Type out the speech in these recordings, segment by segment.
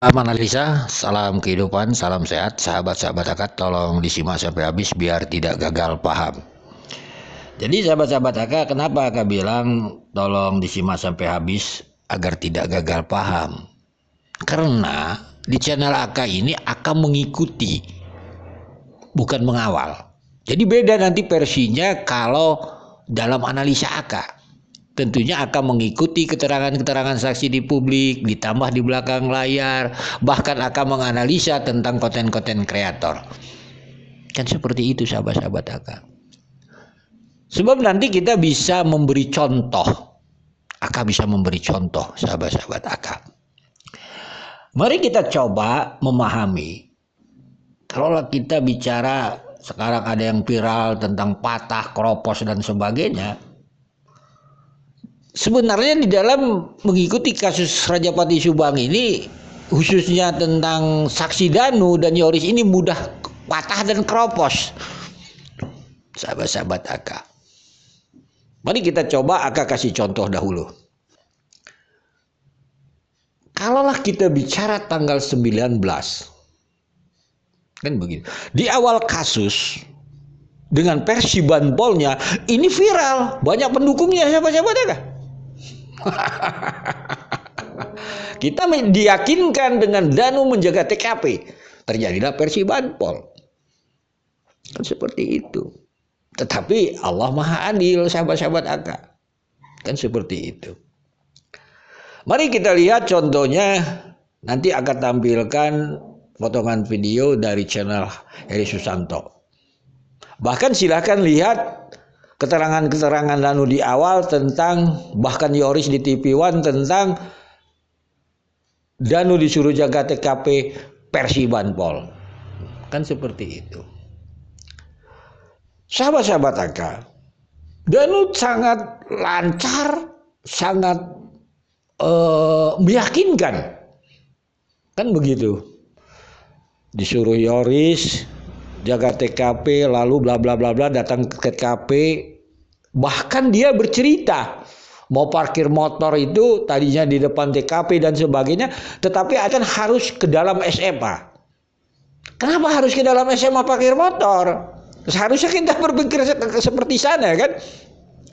Salam analisa, salam kehidupan, salam sehat, sahabat-sahabat akad, tolong disimak sampai habis biar tidak gagal paham. Jadi sahabat-sahabat akad, kenapa akad bilang tolong disimak sampai habis agar tidak gagal paham? Karena di channel akad ini akan mengikuti, bukan mengawal. Jadi beda nanti versinya kalau dalam analisa akad. Tentunya akan mengikuti keterangan-keterangan saksi di publik, ditambah di belakang layar, bahkan akan menganalisa tentang konten-konten kreator. Kan seperti itu sahabat-sahabat akak. Sebab nanti kita bisa memberi contoh. Akak bisa memberi contoh sahabat-sahabat akak. Mari kita coba memahami. Kalau kita bicara sekarang ada yang viral tentang patah, kropos dan sebagainya. Sebenarnya di dalam mengikuti kasus Rajapati Subang ini, khususnya tentang saksi Danu dan Yoris ini mudah patah dan keropos. Sahabat-sahabat akak. Mari kita coba akak kasih contoh dahulu. Kalaulah kita bicara tanggal 19, kan begitu. Di awal kasus, dengan versi banpolnya, ini viral. Banyak pendukungnya sahabat-sahabat akak. Kita diyakinkan dengan Danu menjaga TKP, terjadilah versi banpol. Kan seperti itu. Tetapi Allah Maha Adil sahabat-sahabat akak. Kan seperti itu. Mari kita lihat contohnya. Nanti akan tampilkan potongan video dari channel Heri Susanto. Bahkan silahkan lihat keterangan-keterangan Danu di awal tentang, bahkan Yoris di TV One tentang Danu disuruh jaga TKP versi banpol. Kan seperti itu. Sahabat-sahabat akak, Danu sangat lancar, sangat meyakinkan. Kan begitu. Disuruh Yoris jaga TKP, lalu bla bla bla bla, datang ke TKP. Bahkan dia bercerita mau parkir motor itu tadinya di depan TKP dan sebagainya, tetapi akan harus ke dalam SMA. Kenapa harus ke dalam SMA parkir motor? Seharusnya kita berpikir seperti sana kan?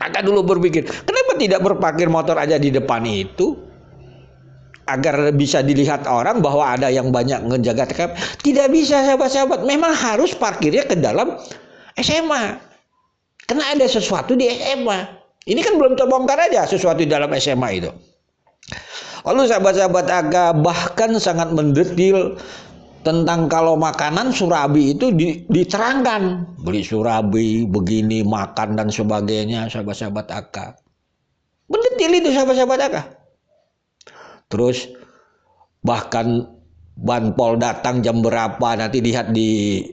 Akan dulu berpikir, kenapa tidak berparkir motor aja di depan itu? Agar bisa dilihat orang bahwa ada yang banyak ngejaga TKP. Tidak bisa sahabat-sahabat. Memang harus parkirnya ke dalam SMA. Karena ada sesuatu di SMA. Ini kan belum terbongkar aja sesuatu di dalam SMA itu. Lalu sahabat-sahabat agak bahkan sangat mendetil tentang kalau makanan surabi itu diterangkan. Beli surabi, begini, makan dan sebagainya sahabat-sahabat agak. Mendetil itu sahabat-sahabat agak. Terus bahkan banpol datang jam berapa, nanti lihat di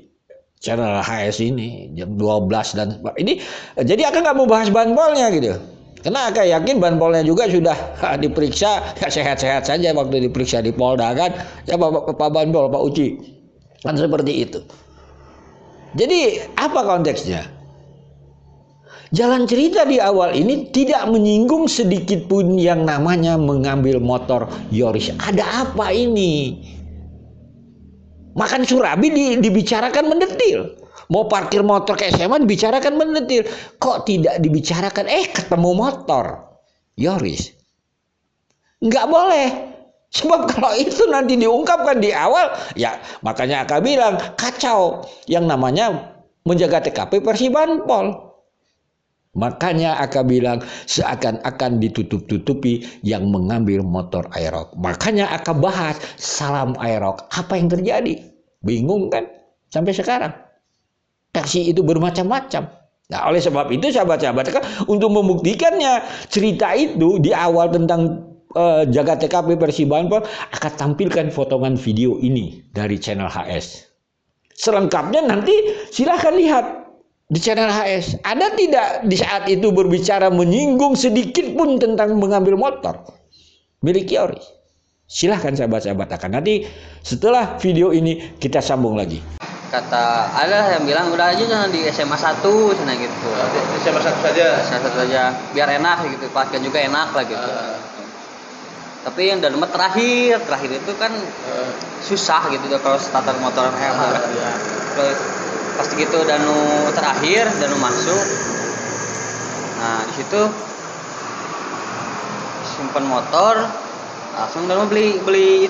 channel HS ini jam 12 dan ini. Jadi akan nggak mau bahas banpolnya gitu, karena akan yakin banpolnya juga sudah diperiksa ya, sehat-sehat saja waktu diperiksa di Polda kan ya, Pak Banpol, Pak Uci, kan seperti itu. Jadi apa konteksnya? Jalan cerita di awal ini tidak menyinggung sedikit pun yang namanya mengambil motor Yoris. Ada apa ini? Makan surabi dibicarakan mendetil. Mau parkir motor ke SMA dibicarakan mendetil. Kok tidak dibicarakan? Ketemu motor Yoris. Nggak boleh. Sebab kalau itu nanti diungkapkan di awal, ya makanya akan bilang kacau. Yang namanya menjaga TKP versi banpol. Makanya akan bilang seakan-akan ditutup-tutupi yang mengambil motor Aerox. Makanya akan bahas salam Aerox. Apa yang terjadi? Bingung kan? Sampai sekarang. Versi itu bermacam-macam. Nah, oleh sebab itu sahabat-sahabat, untuk membuktikannya cerita itu di awal tentang jaga TKP versi banpol, akan tampilkan potongan video ini dari channel HS. Selengkapnya nanti silahkan lihat di channel HS. Ada tidak di saat itu berbicara menyinggung sedikit pun tentang mengambil motor milik Yoris? Silahkan sahabat-sahabat akan. Nanti setelah video ini kita sambung lagi. Kata ada yang bilang udah aja jangan di SMA 1 cina gitu. SMA 1 saja. SMA 1 saja biar enak gitu, kelasnya juga enak lah gitu. Tapi yang Danu mah terakhir itu kan susah gitu tuh kalau starter motor mah. Terus pas gitu Danu terakhir, Danu masuk. Nah, di situ simpen motor, langsung Danu beli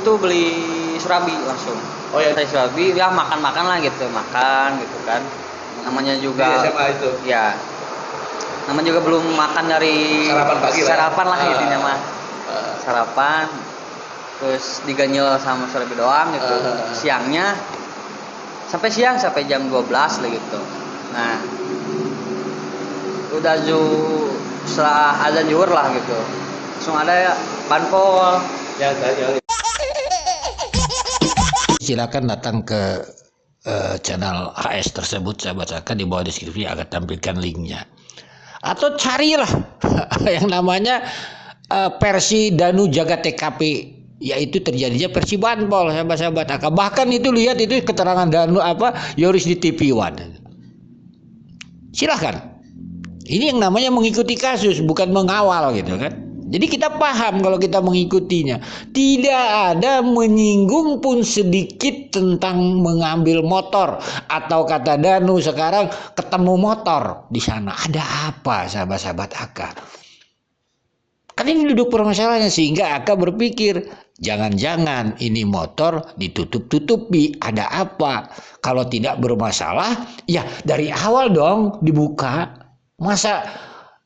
surabi langsung. Oh ya, saya surabi ya makan lah gitu kan. Namanya juga di SMA itu. Ya. Namanya juga belum makan dari sarapan pagi lah intinya mah. Sarapan terus diganyel sama surabi doang gitu. Siangnya sampai jam 12 lah gitu. Nah, udah setelah azan zuhur lah gitu. Langsung ada ya banpol. Ya. Silakan datang ke channel HS tersebut, sahabat Aka, di bawah deskripsi akan tampilkan linknya. Atau carilah yang namanya versi Danu jaga TKP, yaitu terjadinya versi banpol, sahabat-sahabat Aka. Bahkan itu lihat itu keterangan Danu Yoris di TV One. Silahkan. Ini yang namanya mengikuti kasus, bukan mengawal gitu kan. Jadi kita paham kalau kita mengikutinya. Tidak ada menyinggung pun sedikit tentang mengambil motor. Atau kata Danu sekarang ketemu motor di sana. Ada apa sahabat-sahabat Aka? Kan ini duduk permasalahannya, sehingga Aka berpikir, jangan-jangan ini motor ditutup-tutupi. Ada apa? Kalau tidak bermasalah, ya dari awal dong dibuka. Masa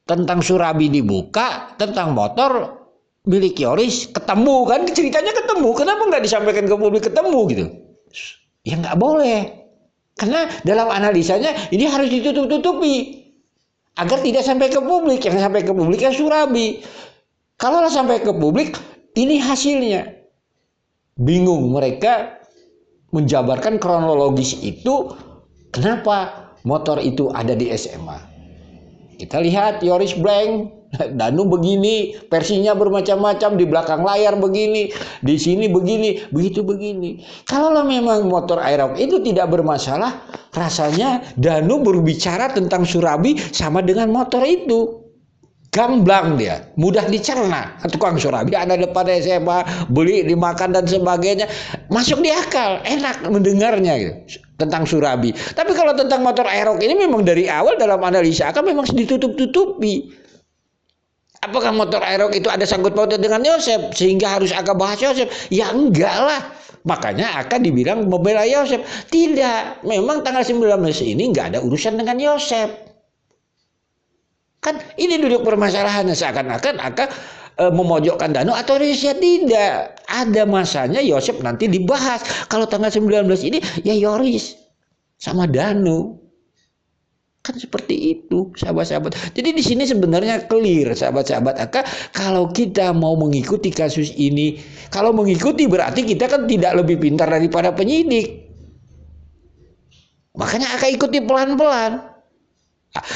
tentang surabi dibuka, tentang motor milik Yoris ketemu kan, ceritanya ketemu, kenapa nggak disampaikan ke publik ketemu gitu? Ya nggak boleh, karena dalam analisanya ini harus ditutup-tutupi agar tidak sampai ke publik. Yang sampai ke publik kan surabi. Kalau sampai ke publik, ini hasilnya. Bingung mereka menjabarkan kronologis itu, kenapa motor itu ada di SMA. Kita lihat Yoris blank, Danu begini, versinya bermacam-macam, di belakang layar begini, di sini begini, begitu begini. Kalau memang motor Aerox itu tidak bermasalah, rasanya Danu berbicara tentang surabi sama dengan motor itu. Gamblang dia, mudah dicerna. Tukang surabi ada depan SMA, beli, dimakan dan sebagainya, masuk di akal, enak mendengarnya gitu, tentang surabi. Tapi kalau tentang motor Aerox ini memang dari awal dalam analisa akan memang ditutup-tutupi. Apakah motor Aerox itu ada sangkut pautnya dengan Yosep sehingga harus Aka bahas Yosep? Ya enggak lah. Makanya Aka dibilang membela Yosep. Tidak, memang tanggal 19 ini enggak ada urusan dengan Yosep. Kan ini duduk permasalahannya, seakan-akan Aka memojokkan Danu atau Yorisnya. Tidak. Ada masanya Yosep nanti dibahas. Kalau tanggal 19 ini ya Yoris sama Danu. Kan seperti itu, sahabat-sahabat. Jadi di sini sebenarnya clear, sahabat-sahabat Aka, kalau kita mau mengikuti kasus ini, kalau mengikuti berarti kita kan tidak lebih pintar daripada penyidik. Makanya Aka ikuti pelan-pelan.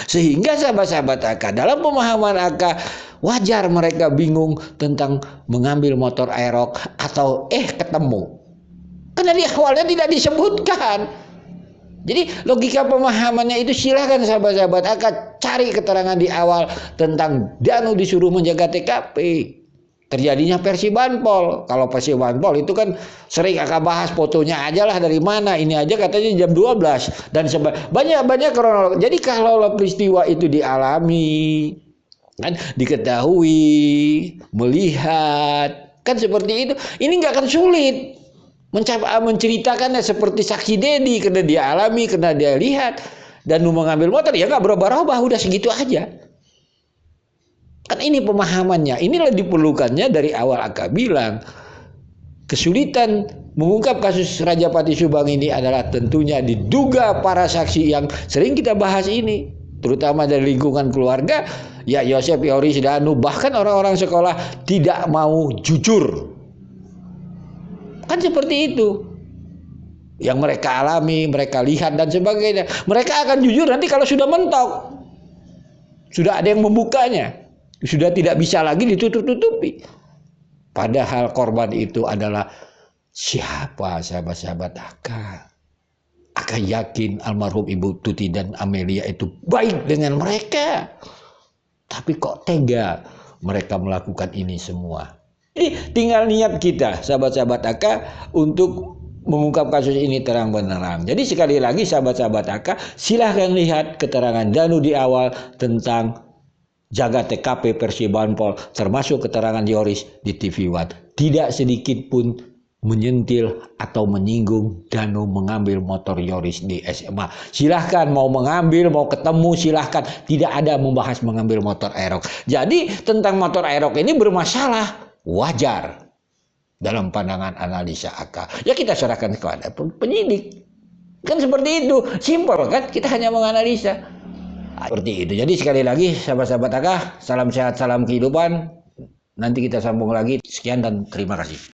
Sehingga sahabat-sahabat Aka, dalam pemahaman Aka, wajar mereka bingung tentang mengambil motor Aerox atau ketemu. Karena di awalnya tidak disebutkan. Jadi logika pemahamannya itu silakan sahabat-sahabat Aka cari keterangan di awal tentang Danu disuruh menjaga TKP. Terjadinya versi banpol. Kalau versi banpol itu kan sering Aka bahas fotonya aja lah dari mana. Ini aja katanya jam 12 dan banyak kronologi. Jadi kalau peristiwa itu dialami, kan diketahui, melihat, kan seperti itu. Ini nggak akan sulit menceritakannya seperti saksi Dedi, karena dia alami, karena dia lihat. Dan mengambil motor ya nggak berubah-ubah, udah segitu aja. Kan ini pemahamannya. Inilah diperlukannya dari awal Aka bilang. Kesulitan mengungkap kasus Raja Pati Subang ini adalah tentunya diduga para saksi yang sering kita bahas ini, terutama dari lingkungan keluarga, ya Yosep, Yoris, Danu, bahkan orang-orang sekolah tidak mau jujur. Kan seperti itu. Yang mereka alami, mereka lihat dan sebagainya. Mereka akan jujur nanti kalau sudah mentok. Sudah ada yang membukanya. Sudah tidak bisa lagi ditutup-tutupi. Padahal korban itu adalah siapa, sahabat-sahabat Aka. Aka yakin almarhum Ibu Tuti dan Amelia itu baik dengan mereka. Tapi kok tega mereka melakukan ini semua. Jadi tinggal niat kita, sahabat-sahabat AK, untuk mengungkap kasus ini terang benerang. Jadi sekali lagi sahabat-sahabat AK, silahkan lihat keterangan Danu di awal tentang jaga TKP Persibanpol, termasuk keterangan Yoris di TV One. Tidak sedikit pun menyentil atau menyinggung Danu mengambil motor Yoris di SMA. Silahkan mau mengambil, mau ketemu, silahkan. Tidak ada membahas mengambil motor Aerox. Jadi tentang motor Aerox ini bermasalah. Wajar dalam pandangan analisa AK. Ya kita serahkan kepada penyidik. Kan seperti itu. Simpel kan? Kita hanya menganalisa. Seperti itu. Jadi sekali lagi sahabat-sahabat AK, salam sehat, salam kehidupan. Nanti kita sambung lagi. Sekian dan terima kasih.